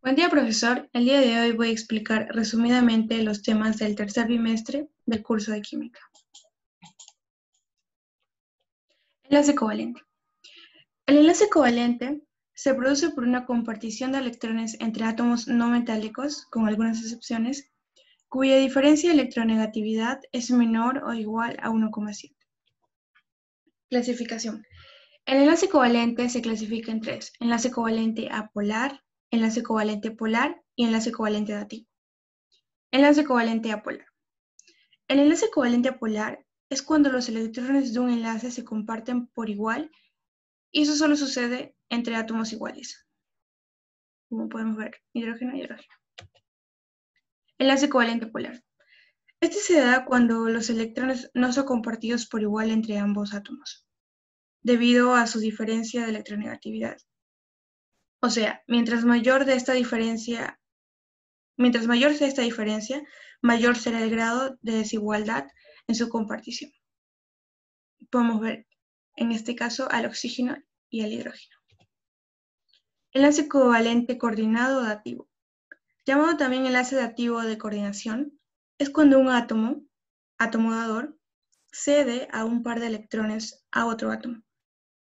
Buen día, profesor. El día de hoy voy a explicar resumidamente los temas del tercer bimestre del curso de química. Enlace covalente. El enlace covalente se produce por una compartición de electrones entre átomos no metálicos, con algunas excepciones, cuya diferencia de electronegatividad es menor o igual a 1,7. Clasificación. El enlace covalente se clasifica en tres: enlace covalente apolar, enlace covalente polar y enlace covalente dativo. Enlace covalente apolar. El enlace covalente apolar es cuando los electrones de un enlace se comparten por igual, y eso solo sucede entre átomos iguales. Como podemos ver, hidrógeno y hidrógeno. Enlace covalente polar. Este se da cuando los electrones no son compartidos por igual entre ambos átomos, debido a su diferencia de electronegatividad. O sea, mientras mayor sea esta diferencia, mayor será el grado de desigualdad en su compartición. Podemos ver en este caso al oxígeno y al hidrógeno. Enlace covalente coordinado o dativo. Llamado también enlace dativo de coordinación, es cuando un átomo dador, cede a un par de electrones a otro átomo,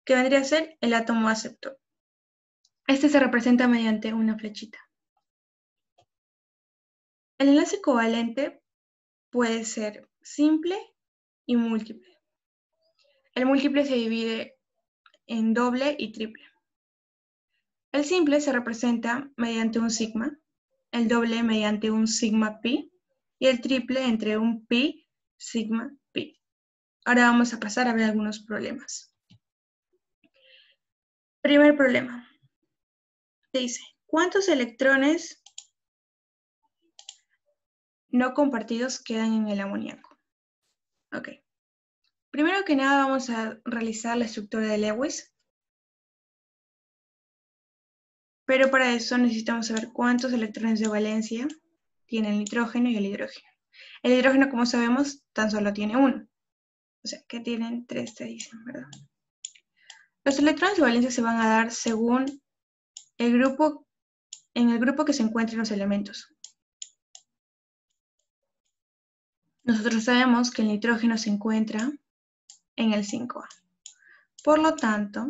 que vendría a ser el átomo aceptor. Este se representa mediante una flechita. El enlace covalente puede ser simple y múltiple. El múltiple se divide en doble y triple. El simple se representa mediante un sigma, el doble mediante un sigma pi y el triple entre un pi, sigma, pi. Ahora vamos a pasar a ver algunos problemas. Primer problema. Dice, ¿cuántos electrones no compartidos quedan en el amoníaco? Ok. Primero que nada vamos a realizar la estructura de Lewis. Pero para eso necesitamos saber cuántos electrones de valencia tiene el nitrógeno y el hidrógeno. El hidrógeno, como sabemos, tan solo tiene uno. O sea, que tienen 3, te dicen, ¿verdad? Los electrones de valencia se van a dar según en el grupo que se encuentren los elementos. Nosotros sabemos que el nitrógeno se encuentra en el 5A. Por lo tanto,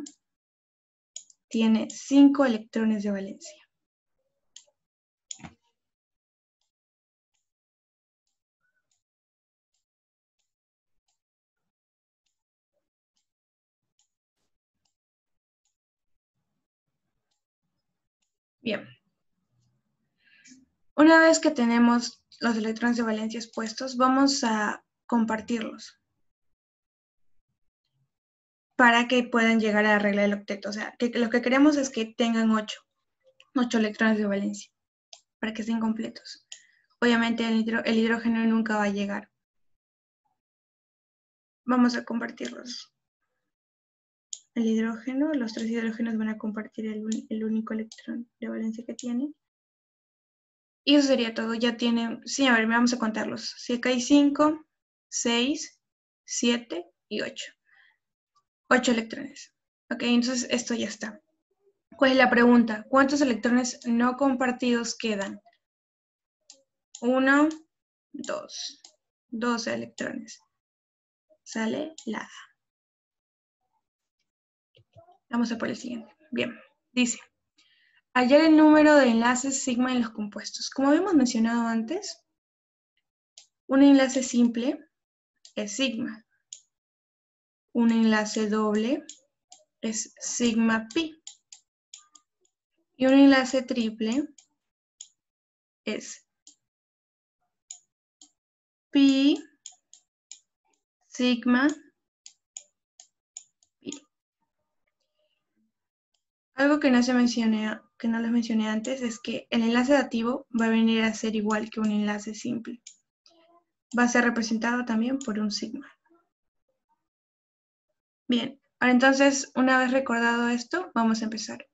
tiene 5 electrones de valencia. Bien. Una vez que tenemos los electrones de valencia expuestos, vamos a compartirlos para que puedan llegar a la regla del octeto. O sea, que lo que queremos es que tengan 8 electrones de valencia para que estén completos. Obviamente el hidrógeno nunca va a llegar. Vamos a compartirlos. El hidrógeno, los 3 hidrógenos van a compartir el único electrón de valencia que tiene. Y eso sería todo. Ya tienen, sí, a ver, vamos a contarlos. Si acá hay 5, 6, 7 y 8. 8 electrones. Ok, entonces esto ya está. ¿Cuál es la pregunta? ¿Cuántos electrones no compartidos quedan? 1, 2. 12 electrones. Sale la A. Vamos a por el siguiente. Bien, dice, hallar el número de enlaces sigma en los compuestos. Como habíamos mencionado antes, un enlace simple es sigma. Un enlace doble es sigma pi. Y un enlace triple es pi, sigma, pi. Algo que no les mencioné antes es que el enlace dativo va a venir a ser igual que un enlace simple. Va a ser representado también por un sigma. Bien, ahora entonces, una vez recordado esto, vamos a empezar.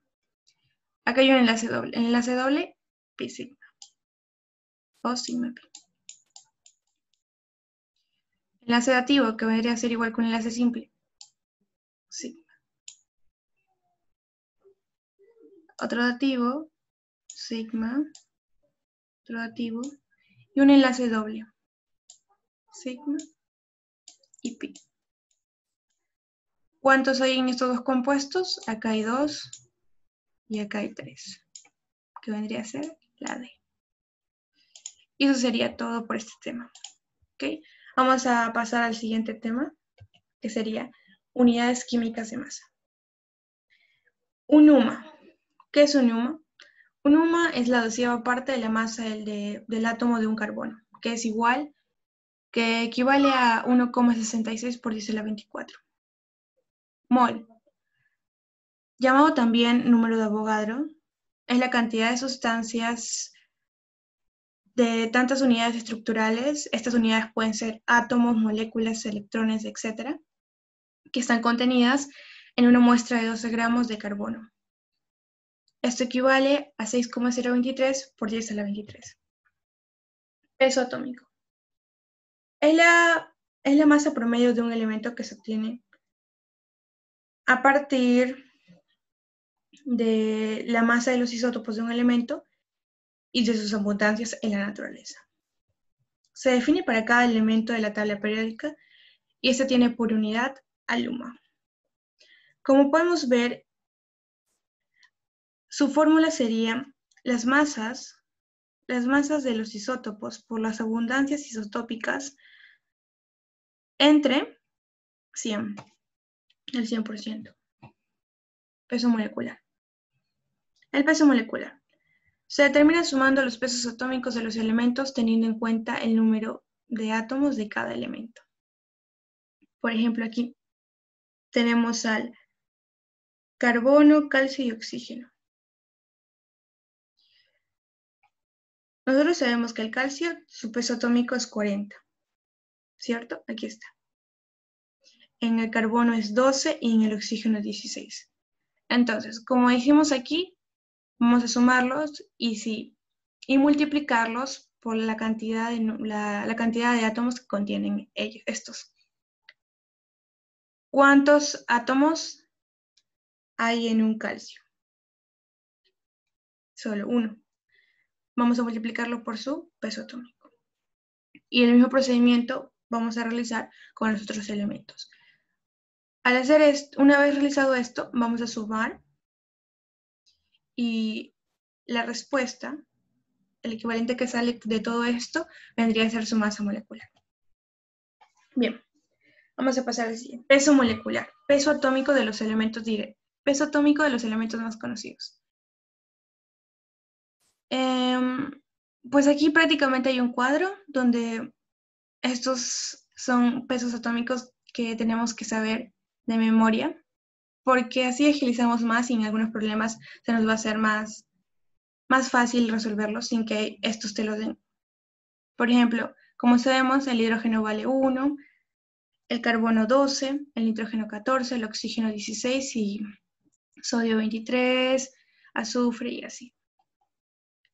Acá hay un enlace doble. El enlace doble, pi sigma. O sigma pi. Enlace dativo, que vendría a ser igual que un enlace simple. Sigma. Otro dativo, sigma rotativo y un enlace doble, sigma y pi. ¿Cuántos hay en estos dos compuestos? Acá hay 2 y acá hay 3, que vendría a ser la D. Y eso sería todo por este tema. ¿Okay? Vamos a pasar al siguiente tema, que sería unidades químicas de masa. Un UMA. ¿Qué es un UMA? Un UMA es la 12ª parte de la masa del átomo de un carbono, que es igual, que equivale a 1,66 por 10 a la 24. Mol, llamado también número de Avogadro, es la cantidad de sustancias de tantas unidades estructurales. Estas unidades pueden ser átomos, moléculas, electrones, etc., que están contenidas en una muestra de 12 gramos de carbono. Esto equivale a 6,023 por 10 a la 23. Peso atómico. Es la masa promedio de un elemento que se obtiene a partir de la masa de los isótopos de un elemento y de sus abundancias en la naturaleza. Se define para cada elemento de la tabla periódica y este tiene por unidad al UMA. Como podemos ver, su fórmula sería las masas de los isótopos por las abundancias isotópicas entre 100, el 100%. Peso molecular. El peso molecular se determina sumando los pesos atómicos de los elementos teniendo en cuenta el número de átomos de cada elemento. Por ejemplo, aquí tenemos al carbono, calcio y oxígeno. Nosotros sabemos que el calcio, su peso atómico es 40, ¿cierto? Aquí está. En el carbono es 12 y en el oxígeno es 16. Entonces, como dijimos aquí, vamos a sumarlos y multiplicarlos por la cantidad de átomos que contienen estos. ¿Cuántos átomos hay en un calcio? Solo uno. Vamos a multiplicarlo por su peso atómico. Y el mismo procedimiento vamos a realizar con los otros elementos. Al hacer esto, una vez realizado esto, vamos a sumar y la respuesta, el equivalente que sale de todo esto, vendría a ser su masa molecular. Bien, vamos a pasar al siguiente. Peso molecular, peso atómico de los elementos peso atómico de los elementos más conocidos. Pues aquí prácticamente hay un cuadro donde estos son pesos atómicos que tenemos que saber de memoria, porque así agilizamos más y en algunos problemas se nos va a hacer más fácil resolverlos sin que estos te lo den. Por ejemplo, como sabemos, el hidrógeno vale 1, el carbono 12, el nitrógeno 14, el oxígeno 16 y sodio 23, azufre y así.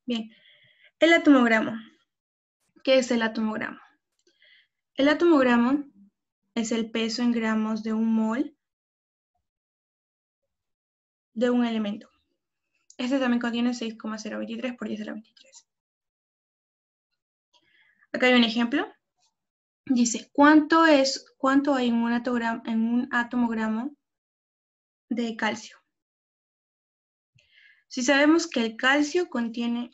Bien, el atomogramo. ¿Qué es el atomogramo? El atomogramo es el peso en gramos de un mol de un elemento. Este también contiene 6,023 por 10 a la 23. Acá hay un ejemplo. Dice, ¿cuánto hay en un atomogramo de calcio? Si sabemos que el calcio contiene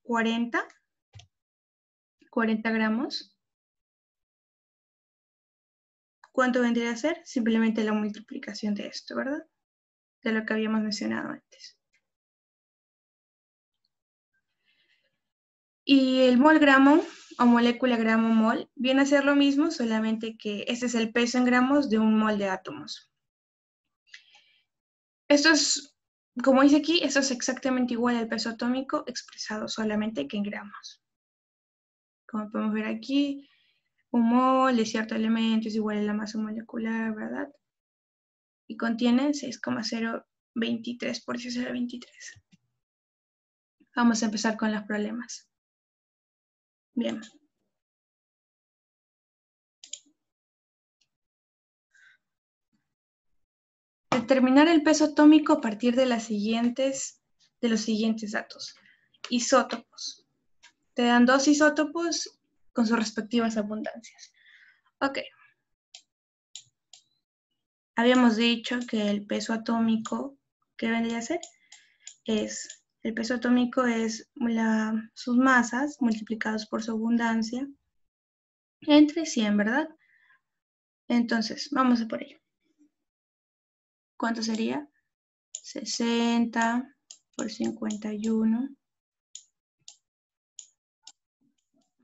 40 gramos, ¿cuánto vendría a ser? Simplemente la multiplicación de esto, ¿verdad? De lo que habíamos mencionado antes. Y el mol gramo o molécula gramo mol viene a ser lo mismo, solamente que este es el peso en gramos de un mol de átomos. Esto es, como dice aquí, esto es exactamente igual al peso atómico expresado solamente que en gramos. Como podemos ver aquí, un mol de cierto elemento es igual a la masa molecular, ¿verdad? Y contiene 6,023 por 10 a la 23. Vamos a empezar con los problemas. Bien. Determinar el peso atómico a partir de las siguientes de los siguientes datos. Isótopos. Te dan 2 isótopos con sus respectivas abundancias. Ok. Habíamos dicho que el peso atómico, ¿qué vendría a ser? El peso atómico es sus masas multiplicados por su abundancia entre 100, ¿verdad? Entonces, vamos a por ello. ¿Cuánto sería? 60 por 51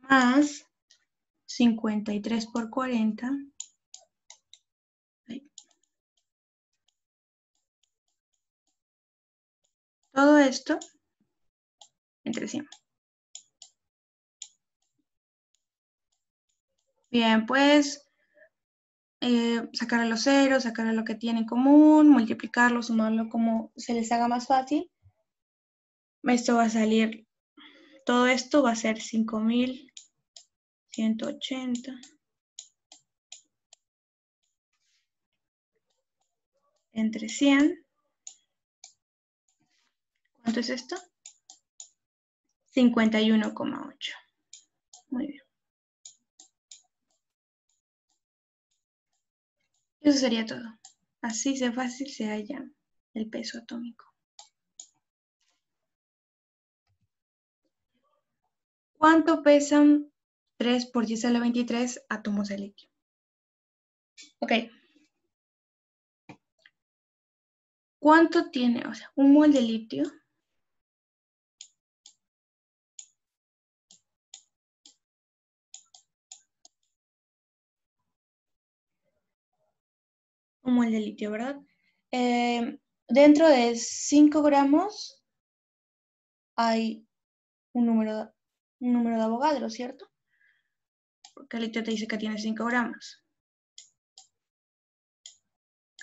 más 53 por 40. Ahí. Todo esto entre 100. Bien, pues sacarle los ceros, sacarle lo que tiene en común, multiplicarlo, sumarlo como se les haga más fácil. Esto va a salir, todo esto va a ser 5180 entre 100. ¿Cuánto es esto? 51,8. Muy bien. Eso sería todo. Así de fácil se halla el peso atómico. ¿Cuánto pesan 3 por 10 a la 23 átomos de litio? Ok. ¿Cuánto tiene? O sea, un mol de litio. Un mol de litio, ¿verdad? Dentro de 5 gramos hay un número de Avogadro, ¿cierto? Porque el litio te dice que tiene 5 gramos.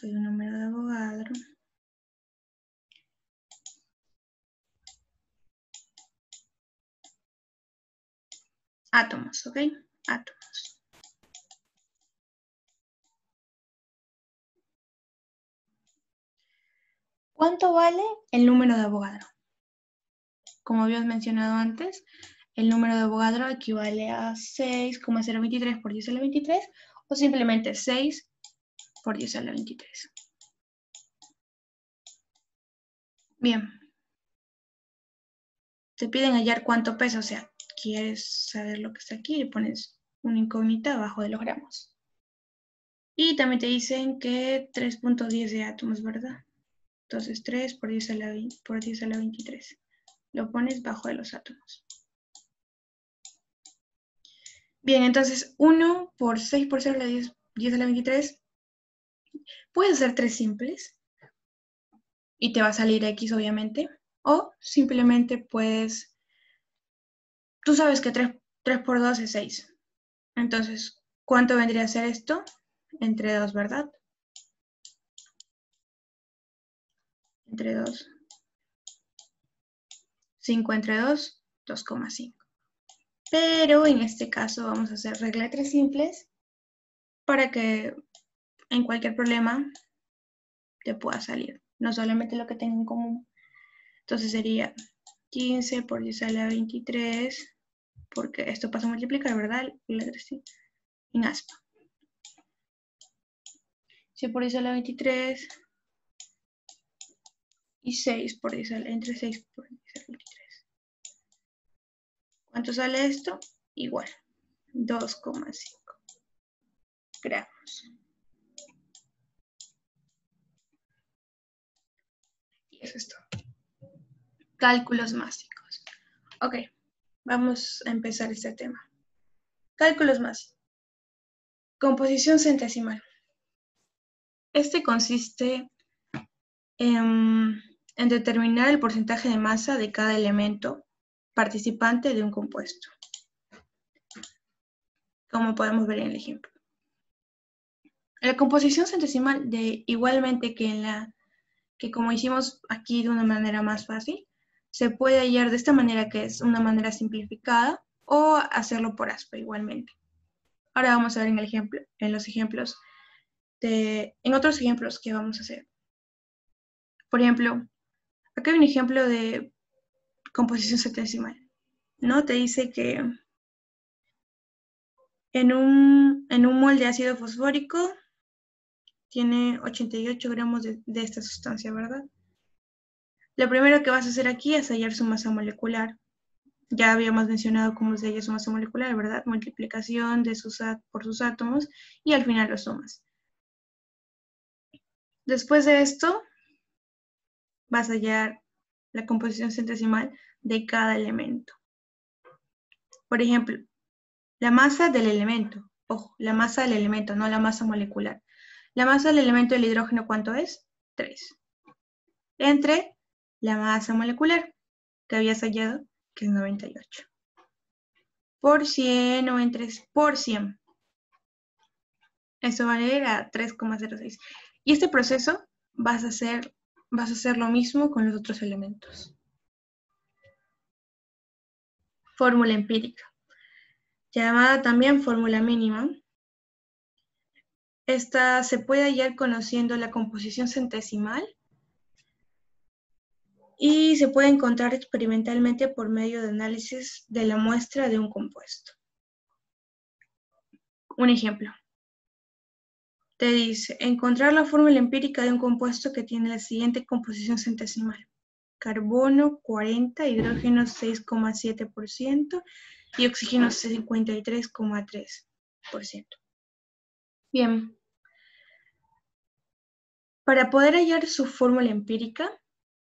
Hay un número de Avogadro. Átomos, ¿ok? Átomos. ¿Cuánto vale el número de Avogadro? Como habíamos mencionado antes, el número de Avogadro equivale a 6,023 por 10 a la 23 o simplemente 6 por 10 a la 23. Bien. Te piden hallar cuánto pesa, o sea, quieres saber lo que está aquí, le pones una incógnita abajo de los gramos. Y también te dicen que 3.10 de átomos, ¿verdad? Entonces 3 por 10 a la 23. Lo pones bajo de los átomos. Bien, entonces 1 por 6 por 0 a la 10 a la 23. Puedes hacer 3 simples y te va a salir X, obviamente. O simplemente puedes... Tú sabes que 3 por 2 es 6. Entonces, ¿cuánto vendría a ser esto? Entre 2, ¿verdad? Entre 2. 5 entre 2, 2,5. Pero en este caso vamos a hacer regla de 3 simples para que en cualquier problema te pueda salir. No solamente lo que tenga en común. Entonces sería 15 por 10 a la 23, porque esto pasa a multiplicar, ¿verdad? La 3 en aspa. 100 por 10 a la 23 y 6 por 10 a la, entre 6 por 10 a la 23. ¿Cuánto sale esto? Igual, 2,5 gramos. Y eso es todo. Cálculos básicos. Ok, vamos a empezar este tema. Cálculos básicos. Composición centesimal. Este consiste en determinar el porcentaje de masa de cada elemento participante de un compuesto, como podemos ver en el ejemplo. La composición centesimal, igualmente que como hicimos aquí de una manera más fácil, se puede hallar de esta manera, que es una manera simplificada, o hacerlo por aspa igualmente. Ahora vamos a ver en los ejemplos, en otros ejemplos que vamos a hacer. Por ejemplo, Acá hay un ejemplo de composición centesimal, ¿no? Te dice que en un mol de ácido fosfórico tiene 88 gramos de esta sustancia, ¿verdad? Lo primero que vas a hacer aquí es hallar su masa molecular. Ya habíamos mencionado cómo se halla su masa molecular, ¿verdad? Multiplicación de por sus átomos y al final lo sumas. Después de esto, vas a hallar la composición centesimal de cada elemento. Por ejemplo, la masa del elemento. Ojo, la masa del elemento, no la masa molecular. La masa del elemento del hidrógeno, ¿cuánto es? 3. Entre la masa molecular que habías hallado, que es 98. Por 100 o entre por 100. Eso va a ir a 3,06. Y este proceso vas a hacer lo mismo con los otros elementos. Fórmula empírica, llamada también fórmula mínima. Esta se puede hallar conociendo la composición centesimal y se puede encontrar experimentalmente por medio de análisis de la muestra de un compuesto. Un ejemplo. Te dice, encontrar la fórmula empírica de un compuesto que tiene la siguiente composición centesimal. Carbono 40, hidrógeno 6,7% y oxígeno 53,3%. Bien. Para poder hallar su fórmula empírica,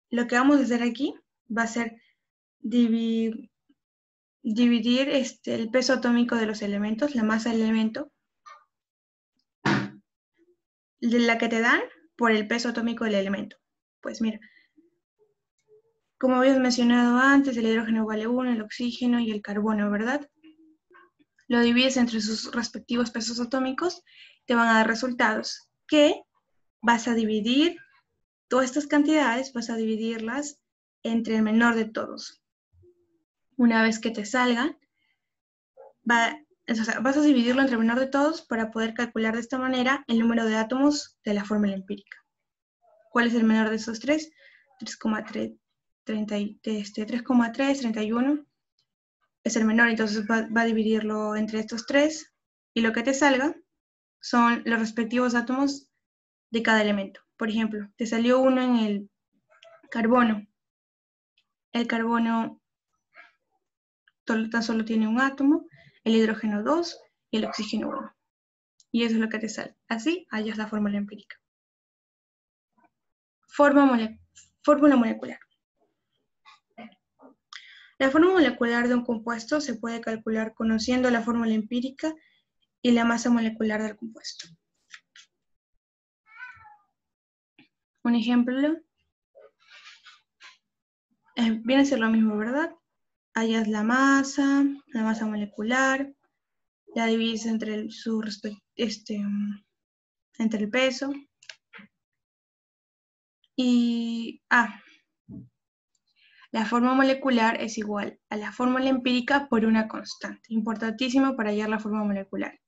lo que vamos a hacer aquí va a ser dividir el peso atómico de los elementos, la masa del elemento, de la que te dan por el peso atómico del elemento. Pues mira, como habías mencionado antes, el hidrógeno vale 1, el oxígeno y el carbono, ¿verdad? Lo divides entre sus respectivos pesos atómicos, te van a dar resultados que vas a dividir todas estas cantidades, vas a dividirlas entre el menor de todos. Una vez que te salgan, vas a dividirlo entre el menor de todos para poder calcular de esta manera el número de átomos de la fórmula empírica. ¿Cuál es el menor de esos tres? 3,3, 31 es el menor, entonces va a dividirlo entre estos tres y lo que te salga son los respectivos átomos de cada elemento. Por ejemplo, te salió uno en el carbono. El carbono tan solo tiene un átomo, el hidrógeno 2 y el oxígeno 1. Y eso es lo que te sale. Así hallas la fórmula empírica. Fórmula molecular. La fórmula molecular de un compuesto se puede calcular conociendo la fórmula empírica y la masa molecular del compuesto. Un ejemplo viene a ser lo mismo, ¿verdad? Hallas la masa molecular, la divides entre entre el peso y la fórmula molecular es igual a la fórmula empírica por una constante. Importantísimo para hallar la fórmula molecular.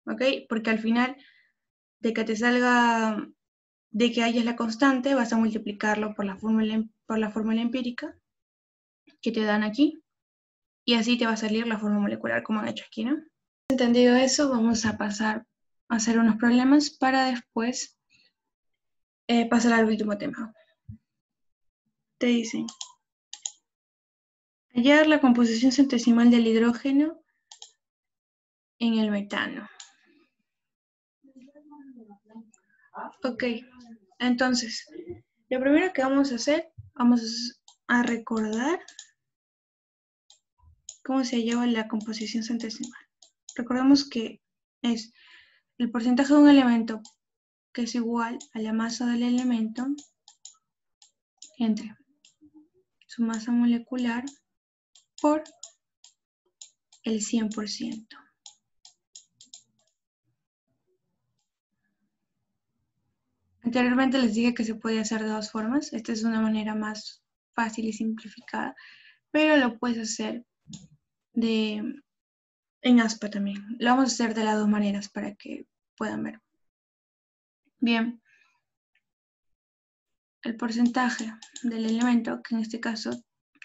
¿Ok? Porque al final de que te salga, de que halles la constante, vas a multiplicarlo por la fórmula empírica que te dan aquí. Y así te va a salir la fórmula molecular como han hecho aquí, ¿no? Entendido eso, vamos a pasar a hacer unos problemas para después pasar al último tema. Te dicen, hallar la composición centesimal del hidrógeno en el metano. Ok, entonces, lo primero que vamos a hacer, vamos a recordar cómo se hallaba la composición centesimal. Recordemos que es el porcentaje de un elemento que es igual a la masa del elemento entre su masa molecular por el 100%. Anteriormente les dije que se puede hacer de dos formas. Esta es una manera más fácil y simplificada, pero lo puedes hacer en aspa también. Lo vamos a hacer de las dos maneras para que puedan ver. Bien. el porcentaje del elemento, que en este caso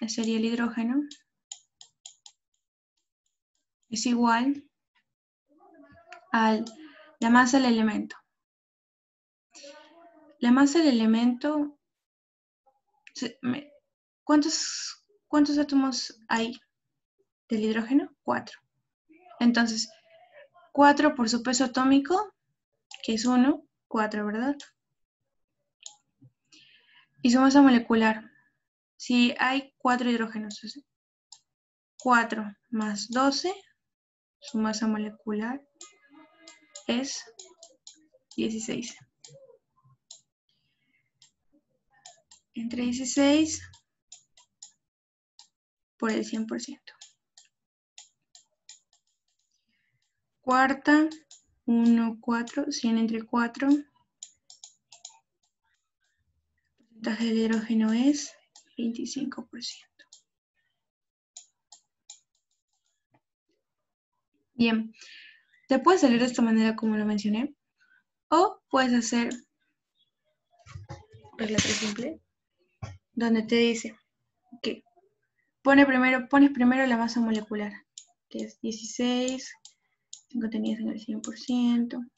sería el hidrógeno, es igual a la masa del elemento. La masa del elemento, ¿cuántos átomos hay del hidrógeno? 4. Entonces, 4 por su peso atómico, que es 1, 4, ¿verdad? Y su masa molecular, si hay 4 hidrógenos, 4 más 12, su masa molecular es 16. Entre 16 por el 100%. Cuarta, 1, 4, 100 entre 4. El porcentaje del hidrógeno es 25%. Bien, te puedes salir de esta manera como lo mencioné, o puedes hacer regla 3 simple, donde te dice que pones primero la masa molecular, que es 16, contenidas en el 100%.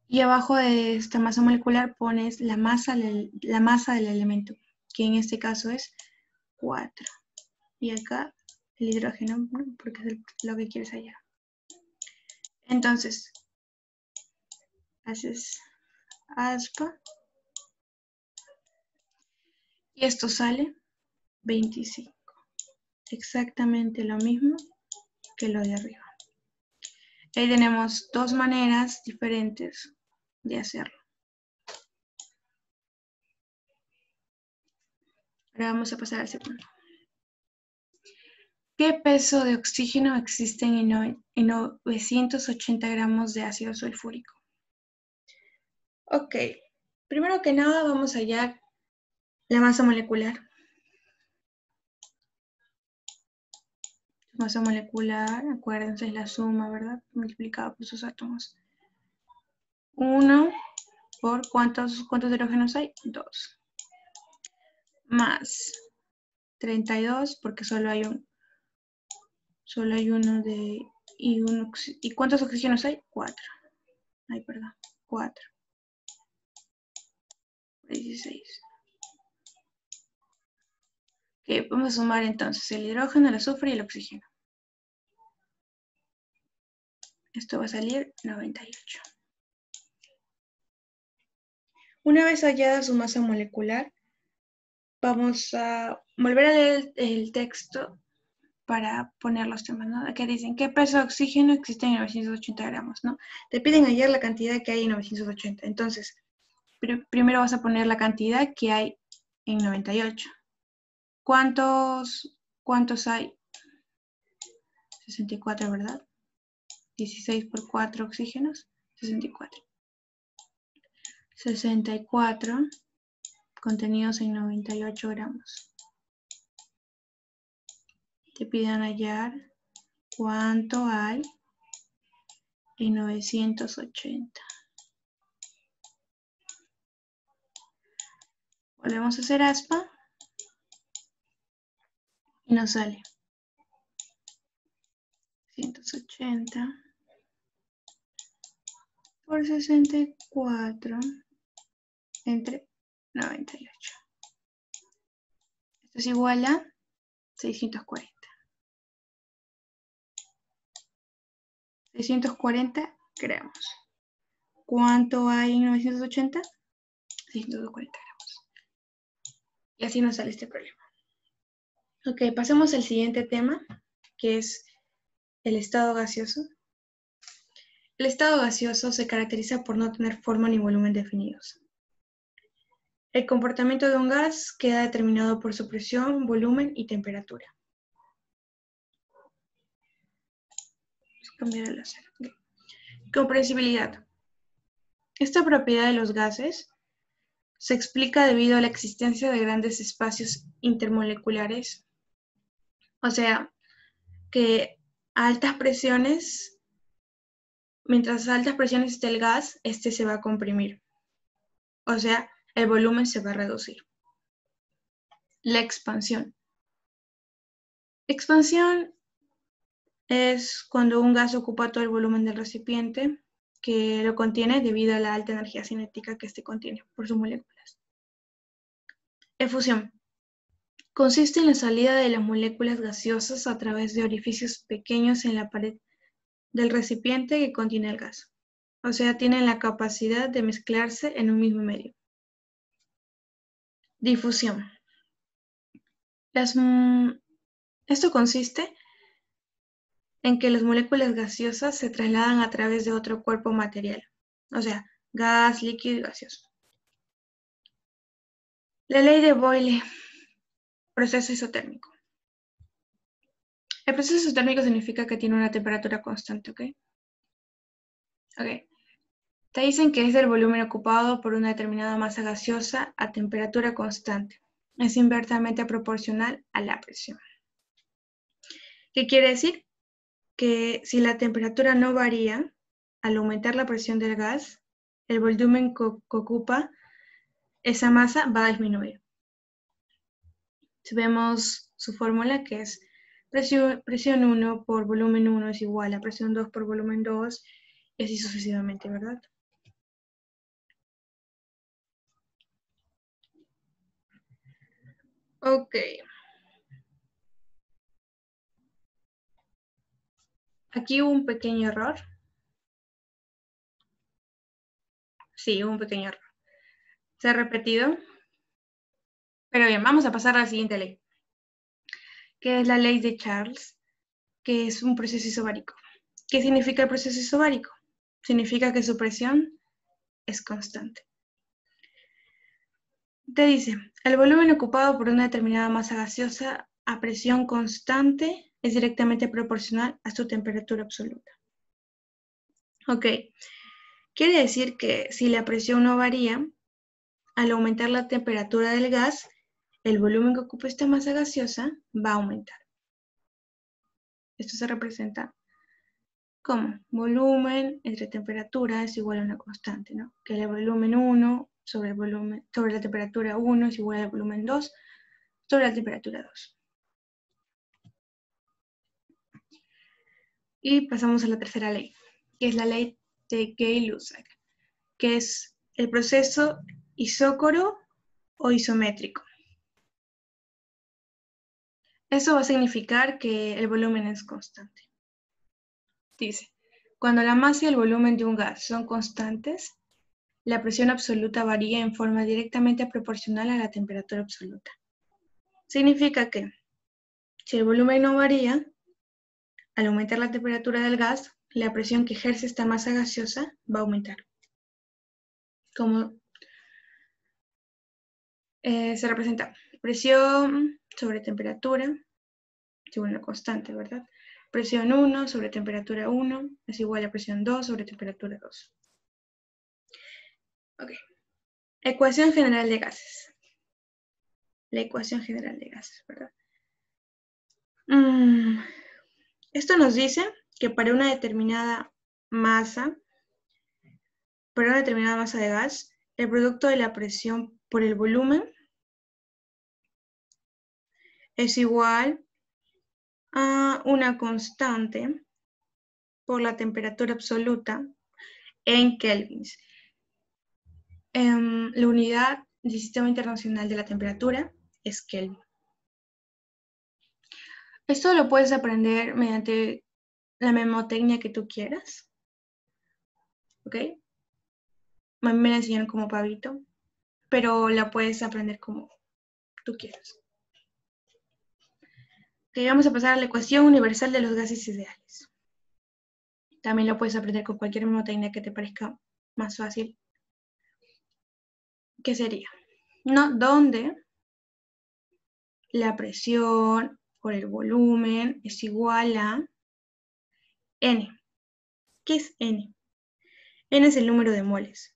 Y abajo de esta masa molecular pones la masa del elemento, que en este caso es 4. Y acá el hidrógeno, porque es lo que quieres hallar. Entonces, haces aspa. Y esto sale 25. Exactamente lo mismo que lo de arriba. Ahí tenemos dos maneras diferentes de hacerlo. Ahora vamos a pasar al segundo. ¿Qué peso de oxígeno existe en 980 gramos de ácido sulfúrico? Ok, primero que nada vamos a hallar la masa molecular. Masa molecular, acuérdense, es la suma, ¿verdad? Multiplicada por sus átomos. 1 por ¿cuántos hidrógenos hay? 2. Más 32, porque solo hay uno de... ¿Y cuántos oxígenos hay? 4. Ay, perdón. 4. 16. Ok, vamos a sumar entonces el hidrógeno, el azufre y el oxígeno. Esto va a salir 98. Una vez hallada su masa molecular, vamos a volver a leer el texto para poner los temas, ¿no? Aquí dicen, ¿qué peso de oxígeno existe en 980 gramos, ¿no? Te piden hallar la cantidad que hay en 980. Entonces, primero vas a poner la cantidad que hay en 98. ¿Cuántos hay? 64, ¿verdad? 16 por 4 oxígenos, 64. 64 contenidos en 98 gramos. Te piden hallar cuánto hay en 980. Volvemos a hacer aspa y nos sale 180 por 64 entre 98. Esto es igual a 640. 640 gramos. ¿Cuánto hay en 980? 640 gramos. Y así nos sale este problema. Ok, pasemos al siguiente tema, que es el estado gaseoso. El estado gaseoso se caracteriza por no tener forma ni volumen definidos. El comportamiento de un gas queda determinado por su presión, volumen y temperatura. Vamos a cambiar el láser. Okay. Comprensibilidad. Esta propiedad de los gases se explica debido a la existencia de grandes espacios intermoleculares. O sea, que a altas presiones, mientras a altas presiones esté el gas, este se va a comprimir. O sea, el volumen se va a reducir. La expansión. Expansión es cuando un gas ocupa todo el volumen del recipiente que lo contiene debido a la alta energía cinética que este contiene por sus moléculas. Efusión. Consiste en la salida de las moléculas gaseosas a través de orificios pequeños en la pared del recipiente que contiene el gas. O sea, tienen la capacidad de mezclarse en un mismo medio. Difusión. Esto consiste en que las moléculas gaseosas se trasladan a través de otro cuerpo material, o sea, gas, líquido y gaseoso. La ley de Boyle, proceso isotérmico. El proceso isotérmico significa que tiene una temperatura constante, ¿ok? Ok. Te dicen que es el volumen ocupado por una determinada masa gaseosa a temperatura constante. Es inversamente proporcional a la presión. ¿Qué quiere decir? Que si la temperatura no varía, al aumentar la presión del gas, el volumen que ocupa esa masa va a disminuir. Si vemos su fórmula, que es presión 1 por volumen 1 es igual a presión 2 por volumen 2, y así sucesivamente, ¿verdad? Ok. Aquí hubo un pequeño error. Sí, hubo un pequeño error. Se ha repetido. Pero bien, vamos a pasar a la siguiente ley, que es la ley de Charles, que es un proceso isobárico. ¿Qué significa el proceso isobárico? Significa que su presión es constante. Te dice, el volumen ocupado por una determinada masa gaseosa a presión constante es directamente proporcional a su temperatura absoluta. Ok, quiere decir que si la presión no varía, al aumentar la temperatura del gas, el volumen que ocupa esta masa gaseosa va a aumentar. Esto se representa como volumen entre temperatura es igual a una constante, ¿no? Que el volumen 1 sobre la temperatura 1 es igual al volumen 2 sobre la temperatura 2. Y pasamos a la tercera ley, que es la ley de Gay-Lussac, que es el proceso isócoro o isométrico. Eso va a significar que el volumen es constante. Dice, cuando la masa y el volumen de un gas son constantes, la presión absoluta varía en forma directamente proporcional a la temperatura absoluta. Significa que si el volumen no varía, al aumentar la temperatura del gas, la presión que ejerce esta masa gaseosa va a aumentar. Como se representa presión sobre temperatura, según la constante, ¿verdad? Presión 1 sobre temperatura 1 es igual a presión 2 sobre temperatura 2. Ok. Ecuación general de gases. La ecuación general de gases, ¿verdad? Esto nos dice que para una determinada masa de gas, el producto de la presión por el volumen es igual a una constante por la temperatura absoluta en kelvins. La unidad del Sistema Internacional de la Temperatura es Kelvin. Esto lo puedes aprender mediante la memotecnia que tú quieras. ¿Ok? A mí me la enseñaron como Pablito, pero la puedes aprender como tú quieras. Ok, vamos a pasar a la ecuación universal de los gases ideales. También lo puedes aprender con cualquier memotecnia que te parezca más fácil. ¿Qué sería? ¿No? Donde la presión por el volumen es igual a N. ¿Qué es N? N es el número de moles.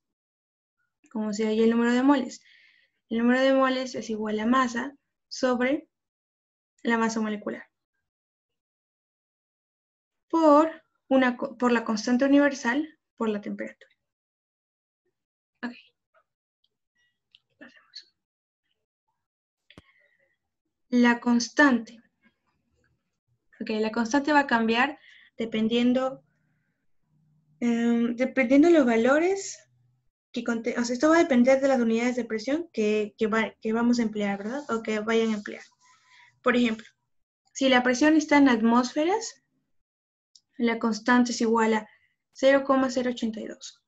Como se halla el número de moles. El número de moles es igual a masa sobre la masa molecular. Por la constante universal por la temperatura. Okay. La constante. Ok, la constante va a cambiar dependiendo de los valores o sea, esto va a depender de las unidades de presión que vamos a emplear, ¿verdad? O que vayan a emplear. Por ejemplo, si la presión está en atmósferas, la constante es igual a 0,082.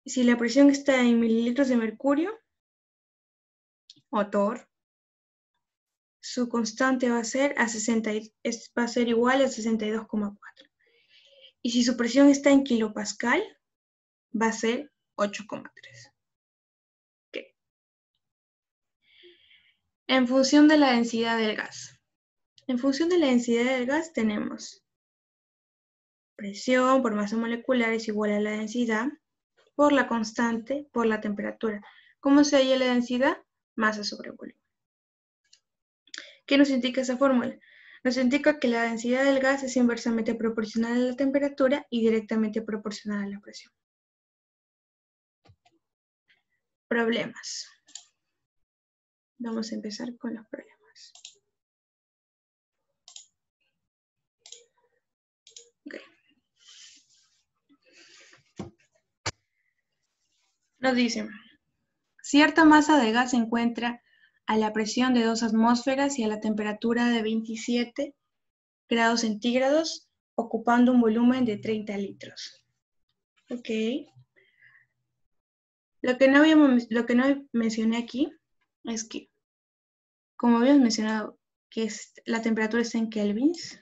Si la presión está en mililitros de mercurio, o torr, su constante va a ser, va a ser igual a 62,4. Y si su presión está en kilopascal, va a ser 8,3. Okay. En función de la densidad del gas. En función de la densidad del gas tenemos presión por masa molecular es igual a la densidad por la constante por la temperatura. ¿Cómo se halla la densidad? Masa sobre volumen. ¿Qué nos indica esa fórmula? Nos indica que la densidad del gas es inversamente proporcional a la temperatura y directamente proporcional a la presión. Problemas. Vamos a empezar con los problemas. Okay. Nos dicen, cierta masa de gas se encuentra a la presión de 2 atmósferas y a la temperatura de 27 grados centígrados, ocupando un volumen de 30 litros. Ok. Lo que no mencioné aquí es que, como habíamos mencionado, que la temperatura está en kelvins.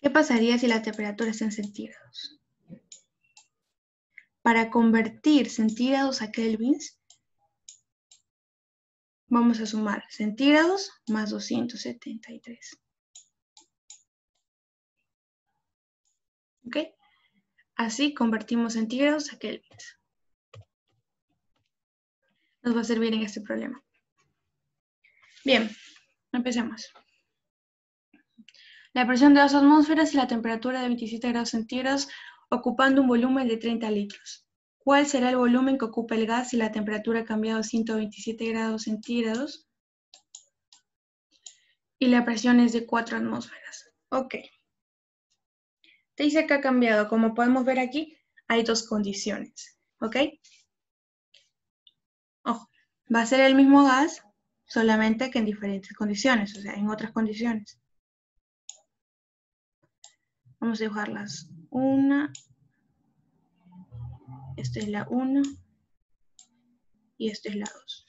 ¿Qué pasaría si la temperatura está en centígrados? Para convertir centígrados a kelvins, vamos a sumar centígrados más 273. ¿Ok? Así convertimos centígrados a kelvins. Nos va a servir en este problema. Bien, empecemos. La presión de 2 atmósferas y la temperatura de 27 grados centígrados ocupando un volumen de 30 litros. ¿Cuál será el volumen que ocupa el gas si la temperatura ha cambiado a 127 grados centígrados y la presión es de 4 atmósferas? Ok. Te dice que ha cambiado. Como podemos ver aquí, hay dos condiciones. ¿Ok? Ojo, va a ser el mismo gas, solamente que en diferentes condiciones, o sea, en otras condiciones. Vamos a dibujarlas. Una. Esta es la 1. Y esta es la 2.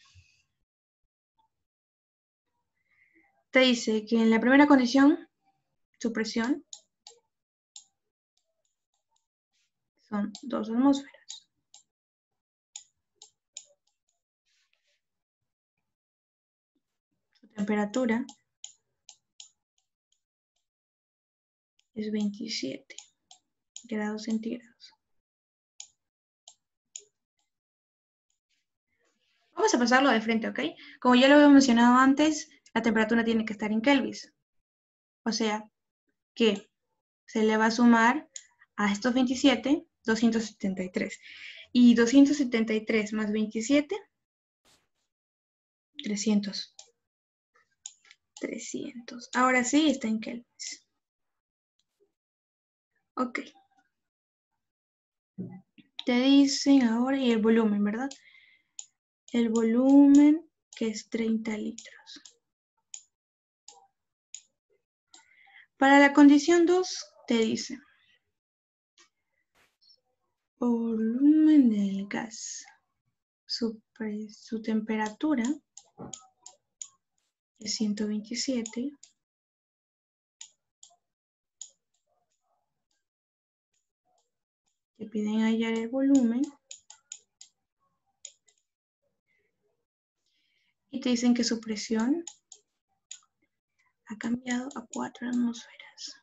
Te dice que en la primera condición, su presión son 2 atmósferas. Su temperatura es 27 grados centígrados. Vamos a pasarlo de frente, ¿ok? Como ya lo había mencionado antes, la temperatura tiene que estar en kelvins. O sea, que se le va a sumar a estos 27, 273. Y 273 más 27, 300. 300. Ahora sí está en kelvins. Ok. Te dicen ahora, y el volumen, ¿verdad? El volumen que es 30 litros. Para la condición 2 te dice volumen del gas, su temperatura es 127. Te piden hallar el volumen y te dicen que su presión ha cambiado a 4 atmósferas.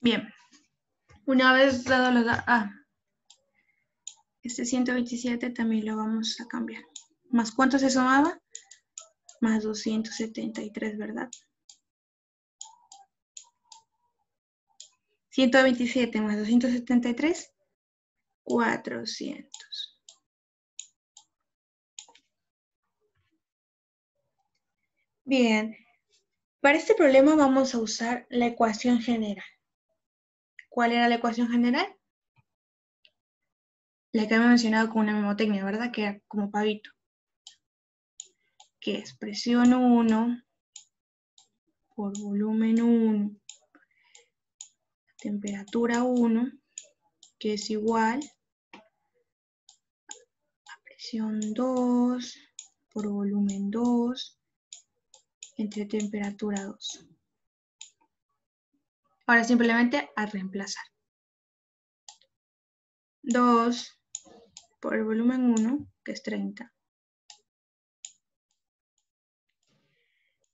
Bien, una vez dado los datos, este 127 también lo vamos a cambiar. ¿Más cuánto se sumaba? Más 273, ¿verdad? 127 más 273, 400. Bien, para este problema vamos a usar la ecuación general. ¿Cuál era la ecuación general? La que había mencionado con una memotecnia, ¿verdad? Que era como pavito. Que es presión 1 por volumen 1, temperatura 1, que es igual a presión 2 por volumen 2 entre temperatura 2. Ahora simplemente a reemplazar. 2 por el volumen 1, que es 30.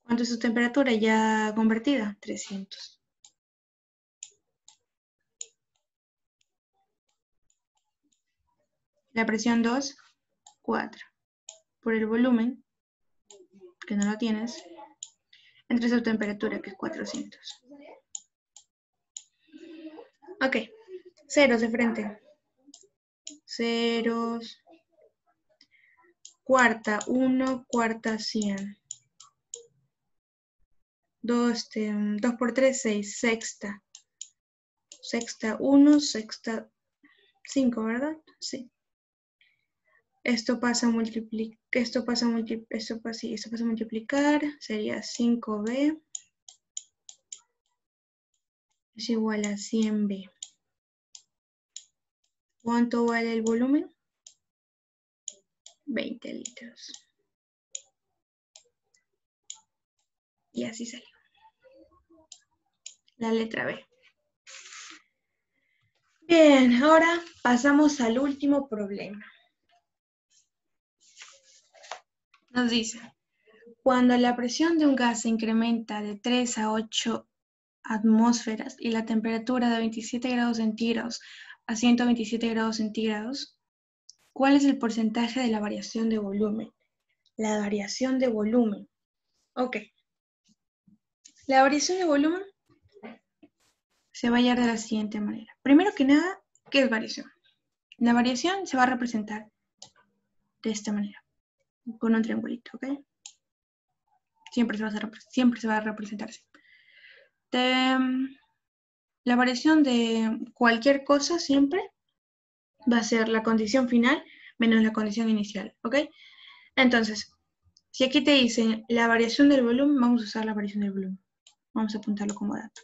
¿Cuánto es su temperatura ya convertida? 300. La presión 2, 4. Por el volumen, que no lo tienes, entre su temperatura, que es 400. Ok, ceros de frente. Ceros. Cuarta, 1, cuarta, 100. 2 por 3, 6, sexta. Sexta 1, sexta 5, ¿verdad? Sí. Esto pasa a multiplicar, esto pasa a multiplicar, sería 5b es igual a 100b. ¿Cuánto vale el volumen? 20 litros. Y así salió. La letra B. Bien, ahora pasamos al último problema. Nos dice, cuando la presión de un gas se incrementa de 3 a 8 atmósferas y la temperatura de 27 grados centígrados a 127 grados centígrados, ¿cuál es el porcentaje de la variación de volumen? La variación de volumen. Ok. La variación de volumen se va a hallar de la siguiente manera. Primero que nada, ¿qué es variación? La variación se va a representar de esta manera, con un triangulito, ¿ok? Siempre se va a representar así. La variación de cualquier cosa siempre va a ser la condición final menos la condición inicial, ¿ok? Entonces, si aquí te dicen la variación del volumen, vamos a usar la variación del volumen. Vamos a apuntarlo como dato.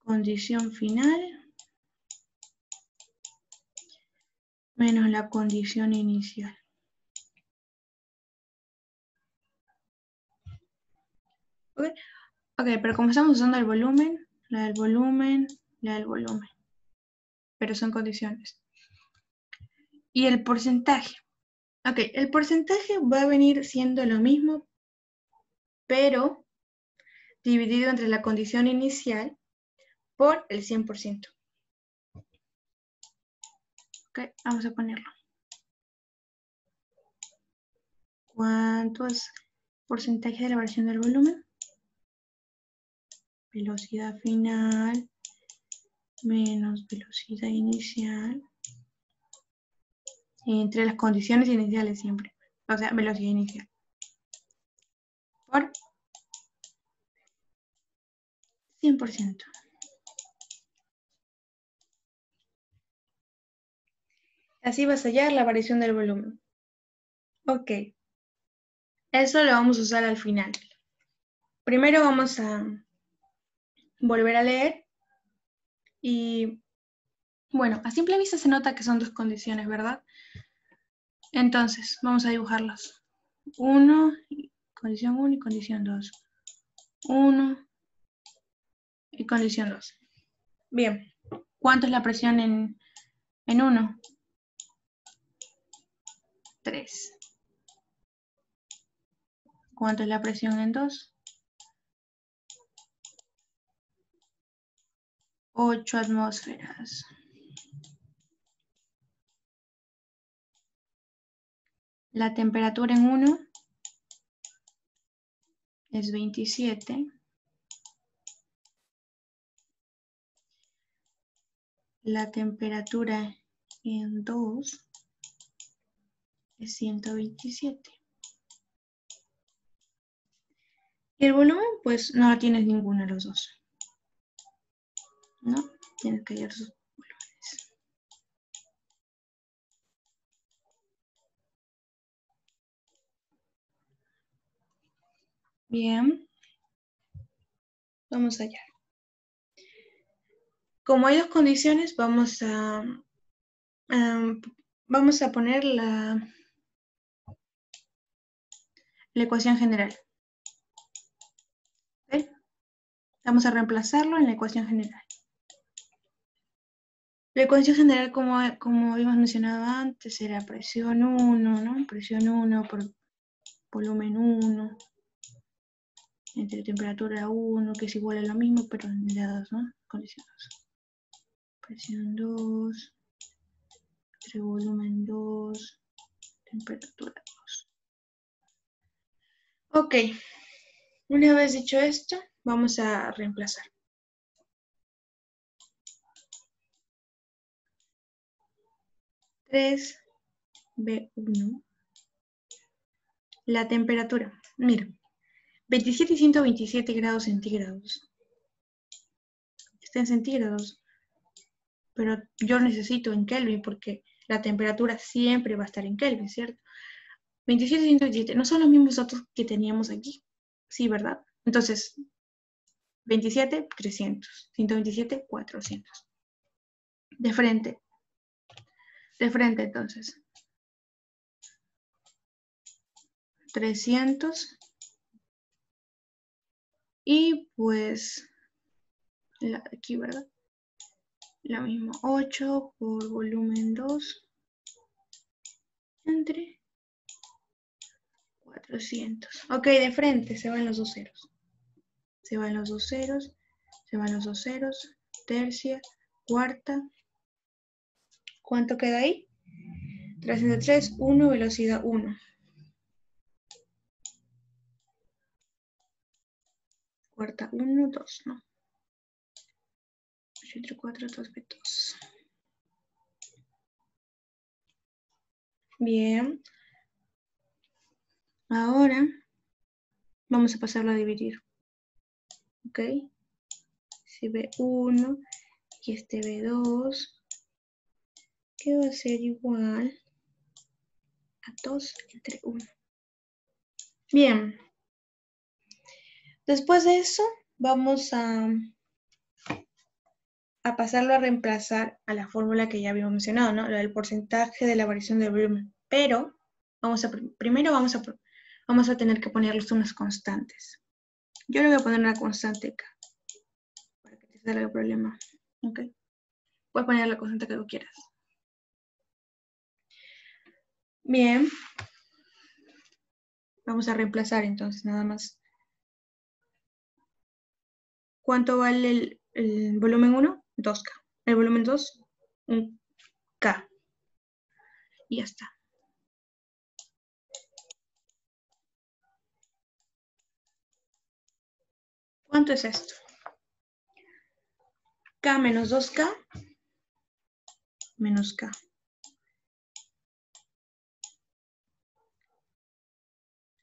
Condición final menos la condición inicial. ¿Ok? Ok, pero como estamos usando el volumen, la del volumen, la del volumen. Pero son condiciones. Y el porcentaje. Ok, el porcentaje va a venir siendo lo mismo, pero dividido entre la condición inicial por el 100%. Ok, vamos a ponerlo. ¿Cuánto es porcentaje de la variación del volumen? Velocidad final menos velocidad inicial entre las condiciones iniciales siempre. O sea, velocidad inicial. Por 100%. Así vas a hallar la variación del volumen. Ok. Eso lo vamos a usar al final. Primero vamos a volver a leer. Y bueno, a simple vista se nota que son dos condiciones, ¿verdad? Entonces, vamos a dibujarlas. 1, condición 1 y condición 2. 1 y condición 2. Bien, ¿cuánto es la presión en 1? 3. ¿Cuánto es la presión en 2? 8 atmósferas. La temperatura en 1 es 27. la temperatura en 2 es 127. Y el volumen, pues no tienes ninguno de los dos. ¿No? Tienes que hallar sus volúmenes. Bien. Vamos allá. Como hay dos condiciones, vamos a poner la ecuación general. ¿Okay? Vamos a reemplazarlo en la ecuación general. La ecuación general, como habíamos mencionado antes, era presión 1, ¿no? Presión 1 por volumen 1, entre temperatura 1, que es igual a lo mismo, pero en grados, ¿no? Condición 2. Presión 2, entre volumen 2, temperatura 2. Ok, una vez dicho esto, vamos a reemplazar. B1. La temperatura. Mira, 27 y 127 grados centígrados. Está en centígrados. Pero yo necesito en Kelvin porque la temperatura siempre va a estar en Kelvin, ¿cierto? 27 y 127 no son los mismos datos que teníamos aquí. Sí, ¿verdad? Entonces, 27, 300. 127, 400. De frente. De frente, entonces. 300. Y pues, aquí, ¿verdad? Lo mismo, 8 por volumen 2 entre 400. Ok, de frente se van los dos ceros. Se van los dos ceros, se van los dos ceros, tercia, cuarta. ¿Cuánto queda ahí? 303, 1, velocidad 1. Cuarta 1, 2, no. 8 entre 4, 2, 2. Bien. Ahora vamos a pasarlo a dividir. ¿Ok? Si B1 y este B2, que va a ser igual a 2 entre 1. Bien. Después de eso, vamos a pasarlo a reemplazar a la fórmula que ya habíamos mencionado, ¿no? La del porcentaje de la variación del volumen. Pero primero vamos a tener que ponerles unas constantes. Yo le voy a poner una constante acá para que te salga el problema. ¿Ok? Puedes poner la constante que tú quieras. Bien. Vamos a reemplazar entonces nada más. ¿Cuánto vale el volumen 1? 2K. El volumen 2, 1K. Y ya está. ¿Cuánto es esto? K menos 2K menos K.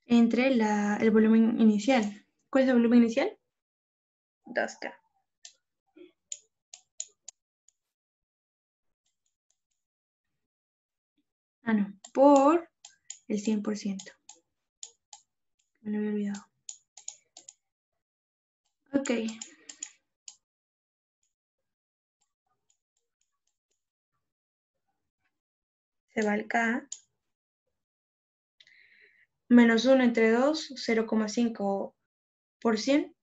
Entre el volumen inicial. ¿Cuál es el volumen inicial? 2K. Ah, no. Por el 100%. Me lo había olvidado. Ok. Se va el K. Menos 1 entre 2, 0,5%.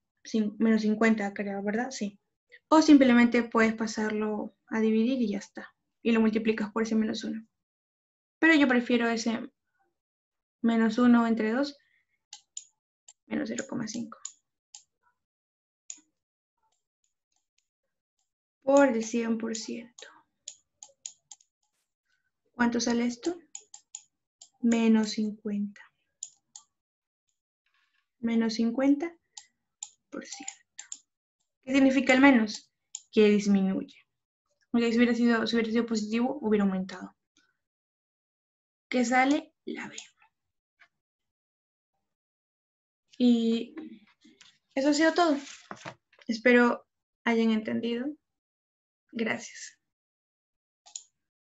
Menos 50, creo, ¿verdad? Sí. O simplemente puedes pasarlo a dividir y ya está. Y lo multiplicas por ese menos 1. Pero yo prefiero ese menos 1 entre 2, menos 0,5. Por el 100%. ¿Cuánto sale esto? Menos 50. Menos 50%. ¿Qué significa el menos? Que disminuye. Porque si hubiera sido positivo, hubiera aumentado. ¿Qué sale? La B. Y eso ha sido todo. Espero hayan entendido. Gracias.